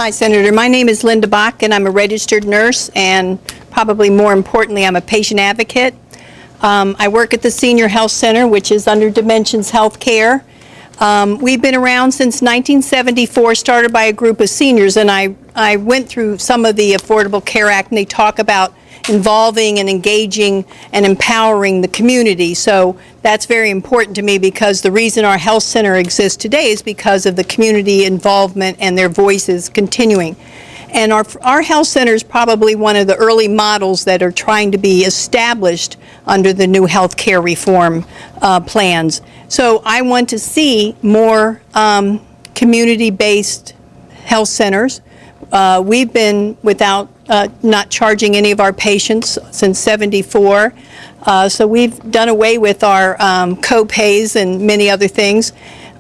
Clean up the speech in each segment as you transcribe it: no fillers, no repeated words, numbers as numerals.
Hi, Senator. My name is Linda Bach, and I'm a registered nurse, and probably more importantly, I'm a patient advocate. I work at the Senior Health Center, which is under Dimensions Healthcare. We've been around since 1974, started by a group of seniors, and I went through some of the Affordable Care Act, and they talk about involving and engaging and empowering the community. So that's very important to me, because the reason our health center exists today is because of the community involvement and their voices continuing. And our health center is probably one of the early models that are trying to be established under the new health care reform plans. So I want to see more community-based health centers. We've been without not charging any of our patients since '74. So we've done away with our co-pays and many other things.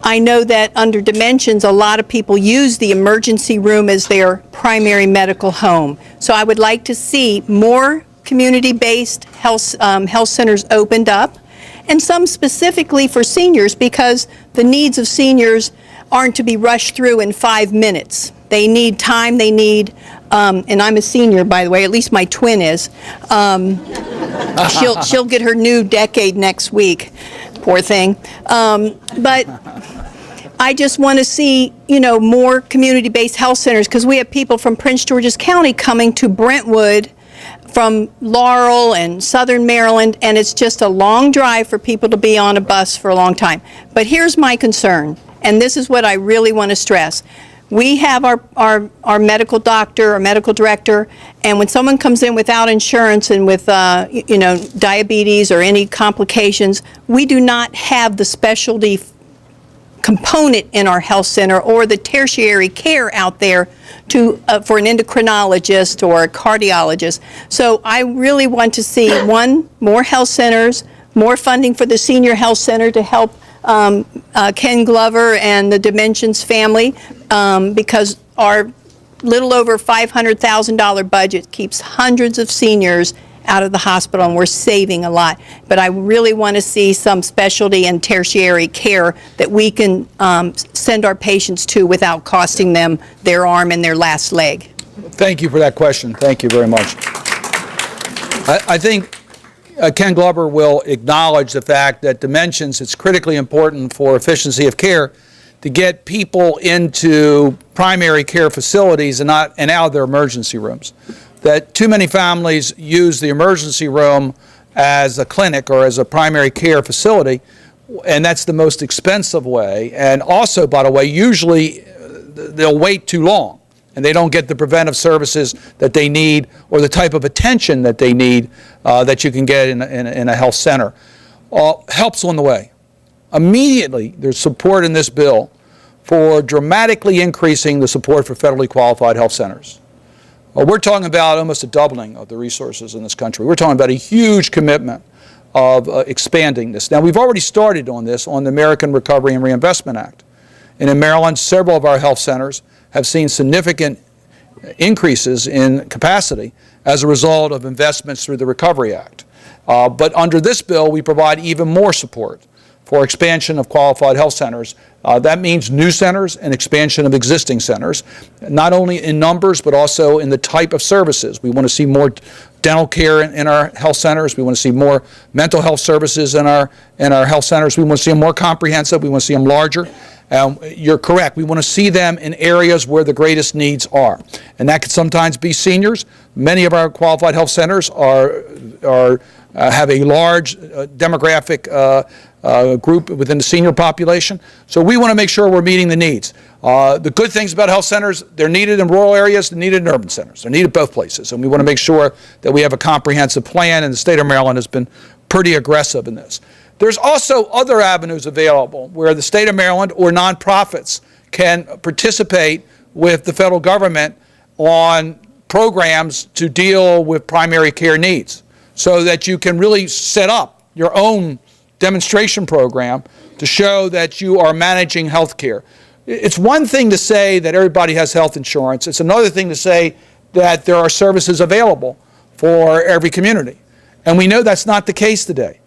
I know that under Dimensions, a lot of people use the emergency room as their primary medical home. So I would like to see more community-based health centers opened up, and some specifically for seniors, because the needs of seniors aren't to be rushed through in 5 minutes. They need time, they need, and I'm a senior, by the way, at least my twin is. She'll get her new decade next week, poor thing. But I just want to see, more community-based health centers, because we have people from Prince George's County coming to Brentwood from Laurel and Southern Maryland, and it's just a long drive for people to be on a bus for a long time. But here's my concern, and this is what I really want to stress. We have our medical doctor, our medical director, and when someone comes in without insurance and with, diabetes or any complications, we do not have the specialty component in our health center or the tertiary care out there for an endocrinologist or a cardiologist. So I really want to see, more health centers, more funding for the Senior Health Center to help Ken Glover and the Dimensions family, because our little over $500,000 budget keeps hundreds of seniors out of the hospital, and we're saving a lot. But I really want to see some specialty and tertiary care that we can send our patients to without costing them their arm and their last leg. Thank you for that question. Thank you very much. I think Ken Glover will acknowledge the fact that Dimensions, it's critically important for efficiency of care to get people into primary care facilities and out of their emergency rooms. That too many families use the emergency room as a clinic or as a primary care facility, and that's the most expensive way. And also, by the way, usually they'll wait too long, and they don't get the preventive services that they need or the type of attention that they need that you can get in a health center. Help's on the way. Immediately, there's support in this bill for dramatically increasing the support for federally qualified health centers. We're talking about almost a doubling of the resources in this country. We're talking about a huge commitment of expanding this. Now, we've already started on this on the American Recovery and Reinvestment Act. And in Maryland, several of our health centers have seen significant increases in capacity as a result of investments through the Recovery Act. But under this bill, we provide even more support for expansion of qualified health centers. That means new centers and expansion of existing centers, not only in numbers, but also in the type of services. We want to see more dental care in our health centers. We want to see more mental health services in our health centers. We want to see them more comprehensive. We want to see them larger. You're correct. We want to see them in areas where the greatest needs are. And that could sometimes be seniors. Many of our qualified health centers have a large demographic group within the senior population. So we want to make sure we're meeting the needs. The good things about health centers, they're needed in rural areas, they're needed in urban centers. They're needed both places. And we want to make sure that we have a comprehensive plan, and the state of Maryland has been pretty aggressive in this. There's also other avenues available where the state of Maryland or nonprofits can participate with the federal government on programs to deal with primary care needs, so that you can really set up your own demonstration program to show that you are managing health care. It's one thing to say that everybody has health insurance. It's another thing to say that there are services available for every community. And we know that's not the case today.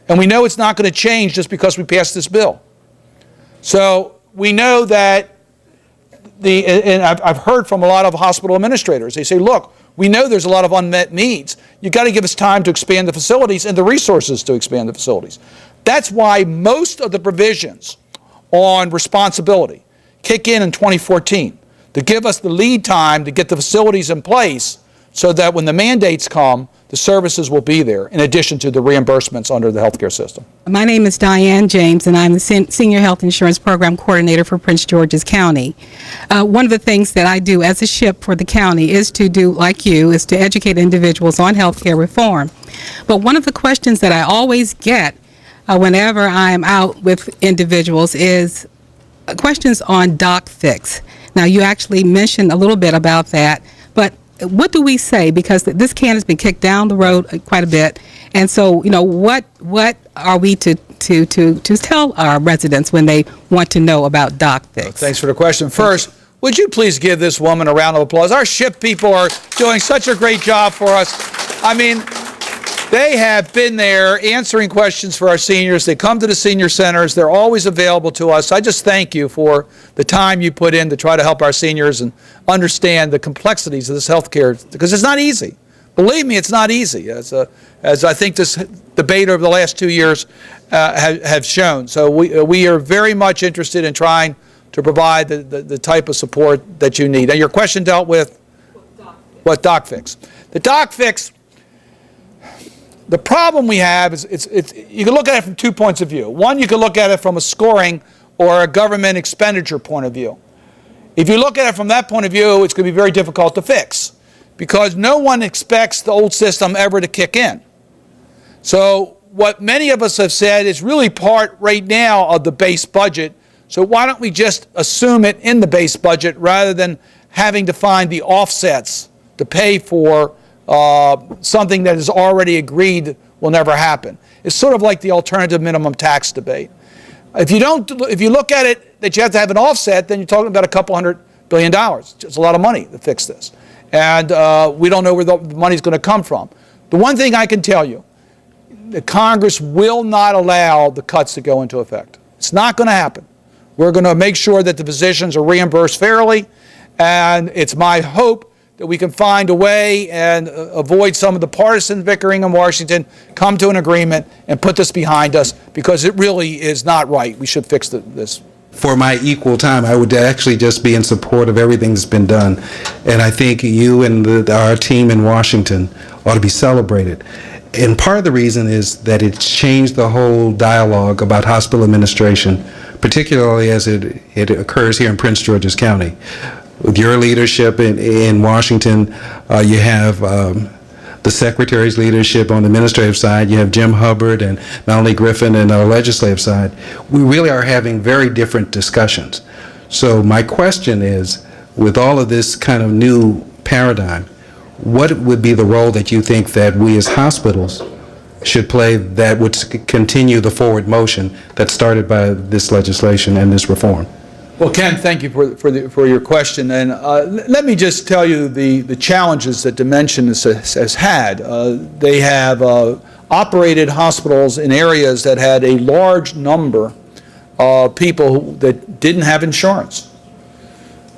And we know it's not going to change just because we passed this bill. So we know that and I've heard from a lot of hospital administrators. They say, look, we know there's a lot of unmet needs. You've got to give us time to expand the facilities and the resources to expand the facilities. That's why most of the provisions on responsibility kick in 2014 to give us the lead time to get the facilities in place so that when the mandates come, the services will be there, in addition to the reimbursements under the healthcare system. My name is Diane James, and I'm the Senior Health Insurance Program Coordinator for Prince George's County. One of the things that I do as a SHIP for the county is to do, like you, is to educate individuals on healthcare reform. But one of the questions that I always get whenever I'm out with individuals is questions on doc fix. Now, you actually mentioned a little bit about that, but what do we say? Because this can has been kicked down the road quite a bit, and so what are we to tell our residents when they want to know about doc fix? Thanks for the question. First, would you please give this woman a round of applause? Our SHIP people are doing such a great job for us. I mean, they have been there answering questions for our seniors. They come to the senior centers. They're always available to us. I just thank you for the time you put in to try to help our seniors and understand the complexities of this health care, because it's not easy. Believe me, it's not easy, as I think this debate over the last 2 years have shown. So we are very much interested in trying to provide the type of support that you need. And your question dealt with what doc fix. The doc fix. The problem we have is you can look at it from 2 points of view. One, you can look at it from a scoring or a government expenditure point of view. If you look at it from that point of view, it's going to be very difficult to fix because no one expects the old system ever to kick in. So what many of us have said is really part right now of the base budget. So why don't we just assume it in the base budget rather than having to find the offsets to pay for something that is already agreed will never happen. It's sort of like the alternative minimum tax debate. If you look at it that you have to have an offset, then you're talking about $200 billion. It's a lot of money to fix this. And we don't know where the money's going to come from. The one thing I can tell you, the Congress will not allow the cuts to go into effect. It's not going to happen. We're going to make sure that the physicians are reimbursed fairly, and it's my hope that we can find a way and avoid some of the partisan bickering in Washington, come to an agreement, and put this behind us, because it really is not right. We should fix this. For my equal time, I would actually just be in support of everything that's been done. And I think you and our team in Washington ought to be celebrated. And part of the reason is that it's changed the whole dialogue about hospital administration, particularly as it occurs here in Prince George's County. With your leadership in Washington, you have the Secretary's leadership on the administrative side. You have Jim Hubbard and Melanie Griffin on our legislative side. We really are having very different discussions. So my question is, with all of this kind of new paradigm, what would be the role that you think that we as hospitals should play that would continue the forward motion that started by this legislation and this reform? Well, Ken, thank you for your question. And let me just tell you the challenges that Dimension has had. They have operated hospitals in areas that had a large number of people that didn't have insurance.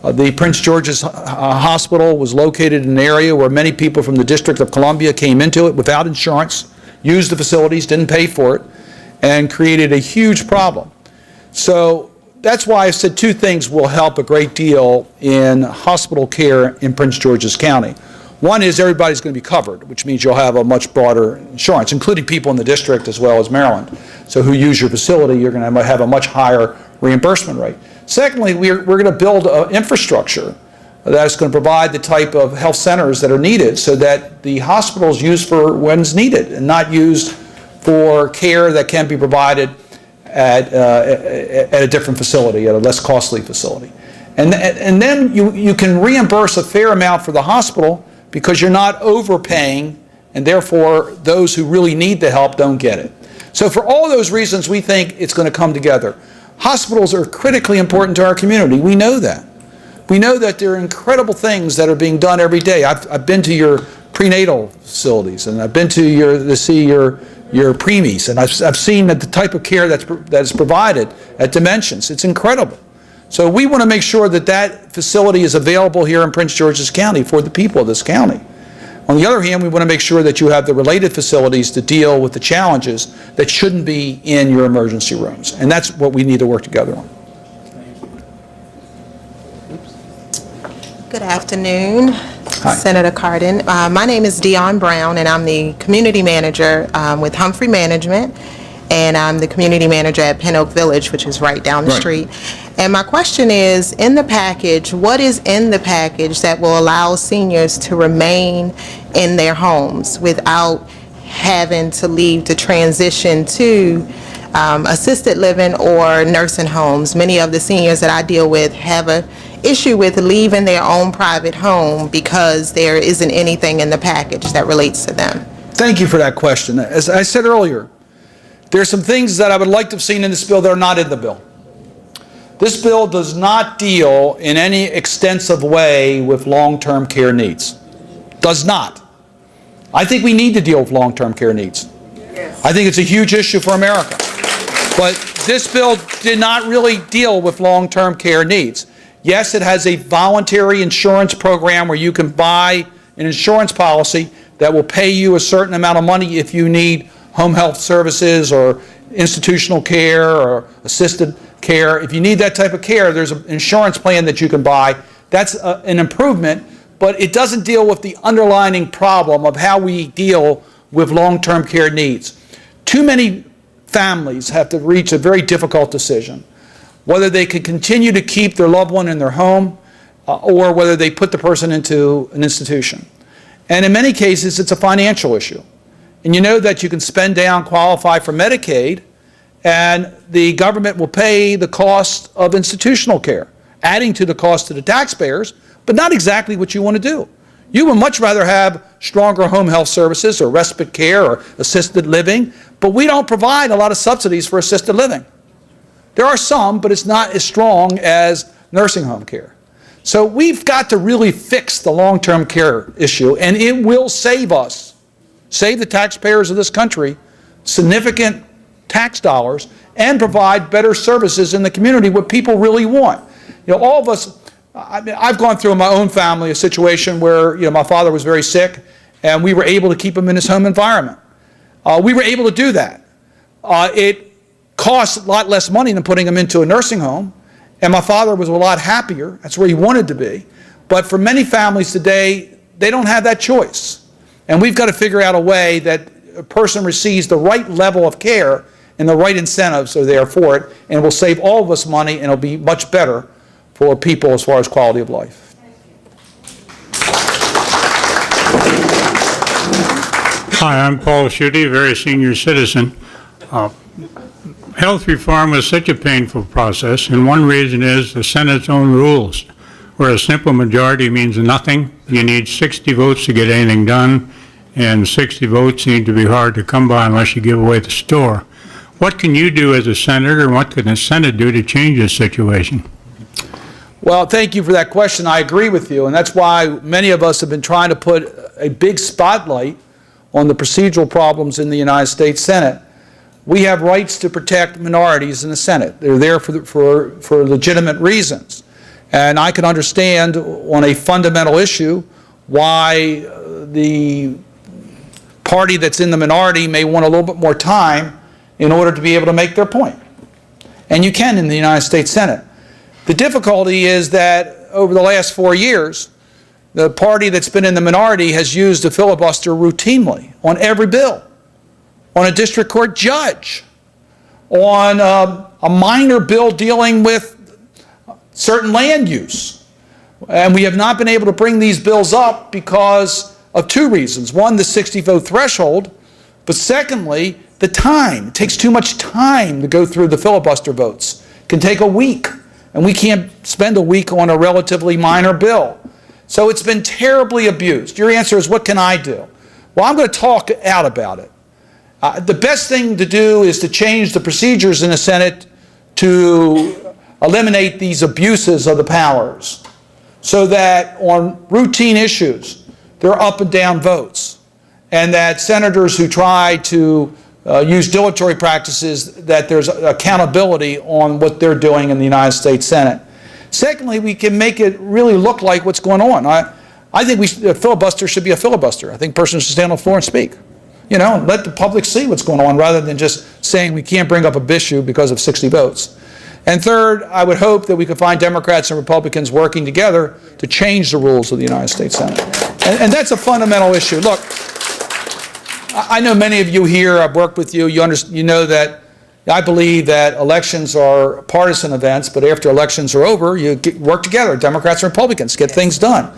The Prince George's Hospital was located in an area where many people from the District of Columbia came into it without insurance, used the facilities, didn't pay for it, and created a huge problem. So that's why I said two things will help a great deal in hospital care in Prince George's County. One is everybody's going to be covered, which means you'll have a much broader insurance, including people in the district as well as Maryland. So who use your facility, you're going to have a much higher reimbursement rate. Secondly, we're going to build infrastructure that's going to provide the type of health centers that are needed so that the hospitals used for when's needed and not used for care that can be provided at a different facility, at a less costly facility. And then you can reimburse a fair amount for the hospital because you're not overpaying, and therefore those who really need the help don't get it. So for all those reasons, we think it's going to come together. Hospitals are critically important to our community. We know that. We know that there are incredible things that are being done every day. I've been to your prenatal facilities, and I've been to see your preemies, and I've seen that the type of care that is provided at Dimensions. It's incredible. So we want to make sure that that facility is available here in Prince George's County for the people of this county. On the other hand, we want to make sure that you have the related facilities to deal with the challenges that shouldn't be in your emergency rooms. And that's what we need to work together on. Good afternoon, Hi. Senator Cardin. My name is Dion Brown, and I'm the community manager with Humphrey Management, and I'm the community manager at Pin Oak Village, which is right down the Right. street. And my question is, in the package, what is in the package that will allow seniors to remain in their homes without having to leave to transition to assisted living or nursing homes? Many of the seniors that I deal with have a issue with leaving their own private home because there isn't anything in the package that relates to them. Thank you for that question. As I said earlier, there's some things that I would like to have seen in this bill that are not in the bill. This bill does not deal in any extensive way with long-term care needs. Does not. I think we need to deal with long-term care needs. I think it's a huge issue for America. But this bill did not really deal with long-term care needs. Yes, it has a voluntary insurance program where you can buy an insurance policy that will pay you a certain amount of money if you need home health services or institutional care or assisted care. If you need that type of care, there's an insurance plan that you can buy. That's an improvement, but it doesn't deal with the underlying problem of how we deal with long-term care needs. Too many families have to reach a very difficult decision, whether they can continue to keep their loved one in their home or whether they put the person into an institution. And in many cases, it's a financial issue. And you know that you can spend down, qualify for Medicaid, and the government will pay the cost of institutional care, adding to the cost to the taxpayers, but not exactly what you want to do. You would much rather have stronger home health services or respite care or assisted living, but we don't provide a lot of subsidies for assisted living. There are some, but it's not as strong as nursing home care. So we've got to really fix the long-term care issue, and it will save us, save the taxpayers of this country, significant tax dollars, and provide better services in the community, what people really want. You know, all of us, I mean, I've gone through in my own family a situation where, you know, my father was very sick, and we were able to keep him in his home environment. We were able to do that. It costs a lot less money than putting him into a nursing home, and my father was a lot happier. That's where he wanted to be. But for many families today, they don't have that choice. And we've got to figure out a way that a person receives the right level of care and the right incentives are there for it, and it will save all of us money, and it'll be much better for people as far as quality of life. Hi, I'm Paul Schutte, a very senior citizen. Health reform was such a painful process, and one reason is the Senate's own rules, where a simple majority means nothing. You need 60 votes to get anything done, and 60 votes seem to be hard to come by unless you give away the store. What can you do as a senator, and what can the Senate do to change this situation? Well, thank you for that question. I agree with you, and that's why many of us have been trying to put a big spotlight on the procedural problems in the United States Senate. We have rights to protect minorities in the Senate. They're there for legitimate reasons. And I can understand on a fundamental issue why the party that's in the minority may want a little bit more time in order to be able to make their point. And you can in the United States Senate. The difficulty is that over the last 4 years, the party that's been in the minority has used the filibuster routinely on every bill, on a district court judge, on a minor bill dealing with certain land use. And we have not been able to bring these bills up because of two reasons. One, the 60-vote threshold, but secondly, the time. It takes too much time to go through the filibuster votes. It can take a week, and we can't spend a week on a relatively minor bill. So it's been terribly abused. Your answer is, what can I do? Well, I'm going to talk out about it. The best thing to do is to change the procedures in the Senate to eliminate these abuses of the powers so that on routine issues, there are up and down votes, and that senators who try to use dilatory practices, that there's accountability on what they're doing in the United States Senate. Secondly, we can make it really look like what's going on. I think a filibuster should be a filibuster. I think persons should stand on the floor and speak. You know, let the public see what's going on rather than just saying we can't bring up a issue because of 60 votes. And third, I would hope that we could find Democrats and Republicans working together to change the rules of the United States Senate. And that's a fundamental issue. Look, I know many of you here, I've worked with you, you know that I believe that elections are partisan events, but after elections are over, you work together, Democrats and Republicans, get things done.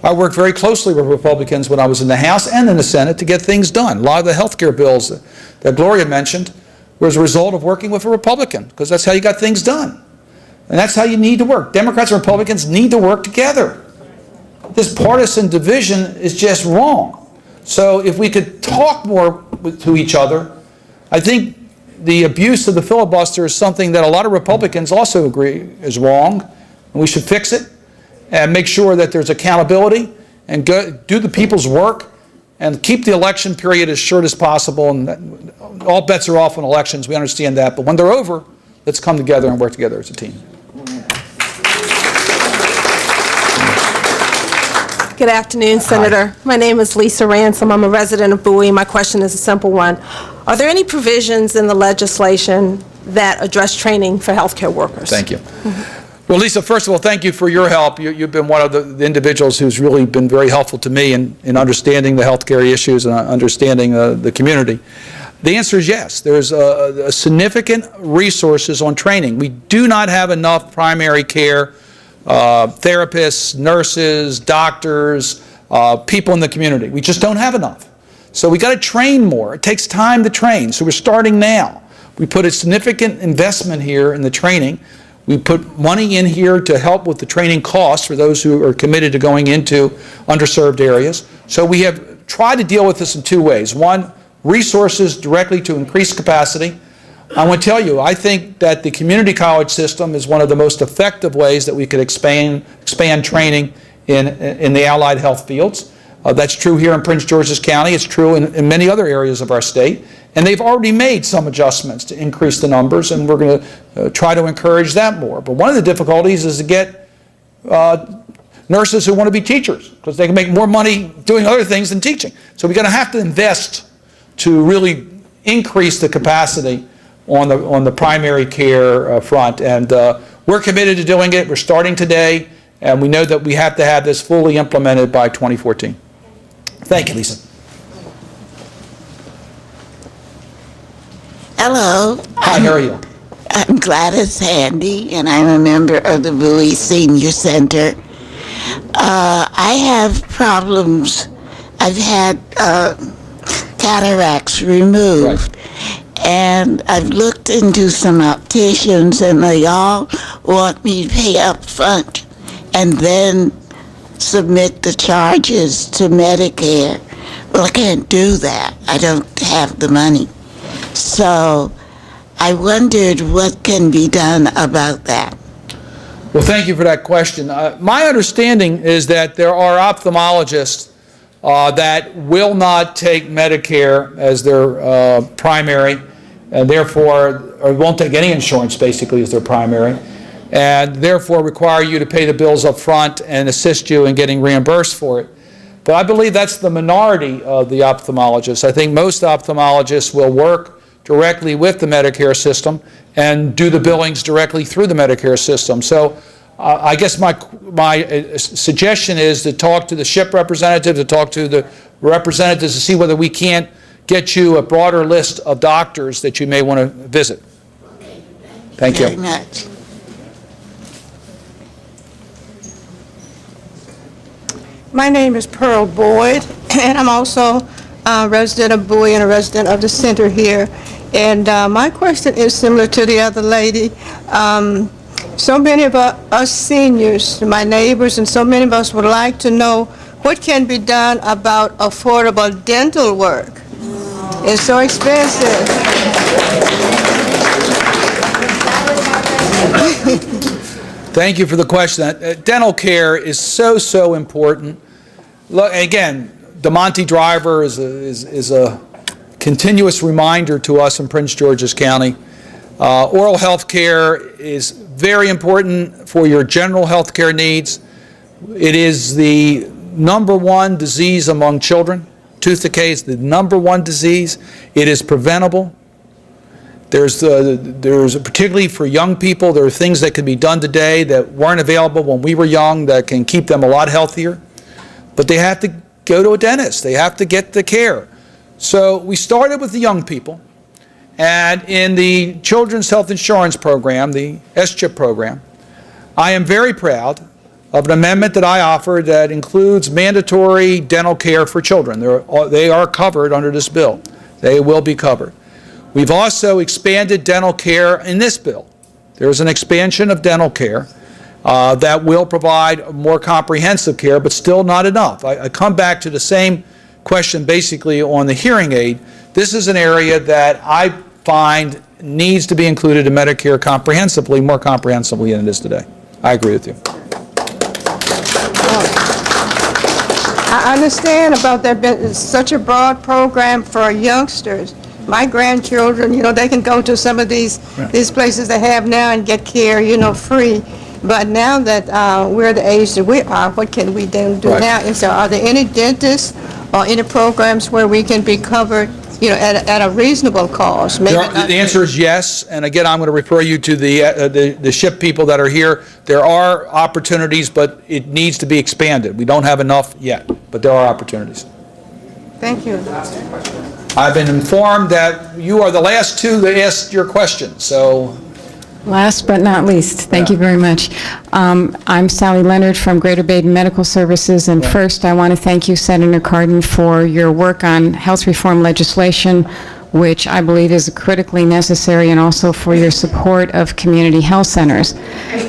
I worked very closely with Republicans when I was in the House and in the Senate to get things done. A lot of the health care bills that Gloria mentioned was a result of working with a Republican, because that's how you got things done. And that's how you need to work. Democrats and Republicans need to work together. This partisan division is just wrong. So if we could talk more to each other, I think the abuse of the filibuster is something that a lot of Republicans also agree is wrong, and we should fix it and make sure that there's accountability and do the people's work and keep the election period as short as possible. And all bets are off on elections, we understand that, but when they're over, let's come together and work together as a team. Good afternoon, Senator. My name is Lisa Ransom. I'm a resident of Bowie. My question is a simple one. Are there any provisions in the legislation that address training for healthcare workers? Thank you. Well, Lisa, first of all, thank you for your help. You've been one of the individuals who's really been very helpful to me in understanding the healthcare issues and understanding the community. The answer is yes. There's significant resources on training. We do not have enough primary care therapists, nurses, doctors, people in the community. We just don't have enough. So we got to train more. It takes time to train. So we're starting now. We put a significant investment here in the training. We put money in here to help with the training costs for those who are committed to going into underserved areas. So we have tried to deal with this in two ways. One, resources directly to increase capacity. I want to tell you, I think that the community college system is one of the most effective ways that we could expand training in the allied health fields. That's true here in Prince George's County. It's true in many other areas of our state. And they've already made some adjustments to increase the numbers, and we're going to try to encourage that more. But one of the difficulties is to get nurses who want to be teachers, because they can make more money doing other things than teaching. So we're going to have to invest to really increase the capacity on the primary care front. And we're committed to doing it. We're starting today, and we know that we have to have this fully implemented by 2014. Thank you, Lisa. Hello. Hi, how are you? I'm Gladys Handy, and I'm a member of the Bowie Senior Center. I have problems. I've had cataracts removed. Right. And I've looked into some opticians, and they all want me to pay up front and then submit the charges to Medicare. Well, I can't do that. I don't have the money. So I wondered what can be done about that. Well, thank you for that question. My understanding is that there are ophthalmologists that will not take Medicare as their primary, and therefore, or won't take any insurance basically as their primary, and therefore require you to pay the bills up front and assist you in getting reimbursed for it. But I believe that's the minority of the ophthalmologists. I think most ophthalmologists will work directly with the Medicare system and do the billings directly through the Medicare system. So I guess my suggestion is to talk to the SHIP representative, to talk to the representatives to see whether we can't get you a broader list of doctors that you may want to visit. Thank you. Very much. My name is Pearl Boyd, and I'm also a resident of Bowie and a resident of the center here. And my question is similar to the other lady. So many of us seniors, my neighbors, and so many of us would like to know what can be done about affordable dental work. It's so expensive. Thank you for the question. Dental care is so important. Look, again, DeMonte Driver is a continuous reminder to us in Prince George's County. Oral health care is very important for your general health care needs. It is the #1 disease among children. Tooth decay is the #1 disease. It is preventable. There's particularly for young people, there are things that can be done today that weren't available when we were young that can keep them a lot healthier. But they have to go to a dentist. They have to get the care. So we started with the young people. And in the Children's Health Insurance Program, the SCHIP program, I am very proud of an amendment that I offered that includes mandatory dental care for children. They are covered under this bill. They will be covered. We've also expanded dental care in this bill. There's an expansion of dental care that will provide more comprehensive care, but still not enough. I come back to the same question basically on the hearing aid. This is an area that I find needs to be included in Medicare comprehensively, more comprehensively than it is today. I agree with you. I understand about that, but it's such a broad program for youngsters. My grandchildren, they can go to some of these places they have now and get care, free. But now that we're the age that we are, what can we then do now? And so are there any dentists or any programs where we can be covered, at a reasonable cost? The answer is yes, and again, I'm going to refer you to the SHIP people that are here. There are opportunities, but it needs to be expanded. We don't have enough yet, but there are opportunities. Thank you. I've been informed that you are the last two that asked your question, so. Last but not least, thank you very much. I'm Sally Leonard from Greater Baden Medical Services, and first I want to thank you, Senator Cardin, for your work on health reform legislation, which I believe is critically necessary, and also for your support of community health centers.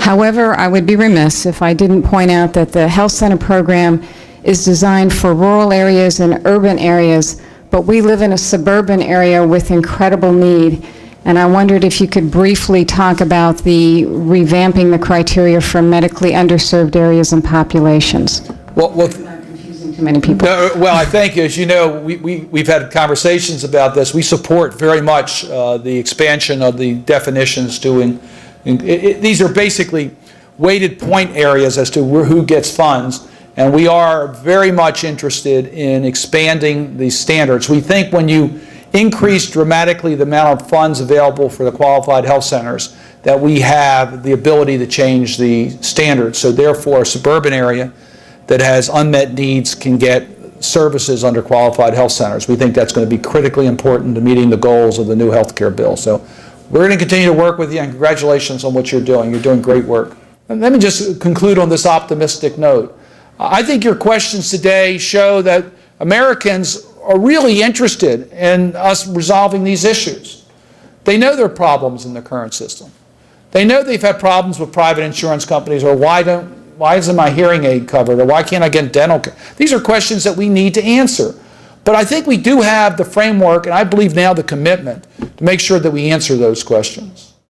However, I would be remiss if I didn't point out that the health center program is designed for rural areas and urban areas, but we live in a suburban area with incredible need. And I wondered if you could briefly talk about the revamping the criteria for medically underserved areas and populations. Well, Confusing too many people. well, I think, as you know, we've had conversations about this. We support very much the expansion of the definitions to, these are basically weighted point areas as to who gets funds. And we are very much interested in expanding the standards. We think when you increase dramatically the amount of funds available for the qualified health centers, that we have the ability to change the standards. So therefore, a suburban area that has unmet needs can get services under qualified health centers. We think that's going to be critically important to meeting the goals of the new health care bill. So we're going to continue to work with you, and congratulations on what you're doing. You're doing great work. And let me just conclude on this optimistic note. I think your questions today show that Americans are really interested in us resolving these issues. They know there are problems in the current system. They know they've had problems with private insurance companies, or why isn't my hearing aid covered, or why can't I get dental care? These are questions that we need to answer. But I think we do have the framework, and I believe now the commitment, to make sure that we answer those questions.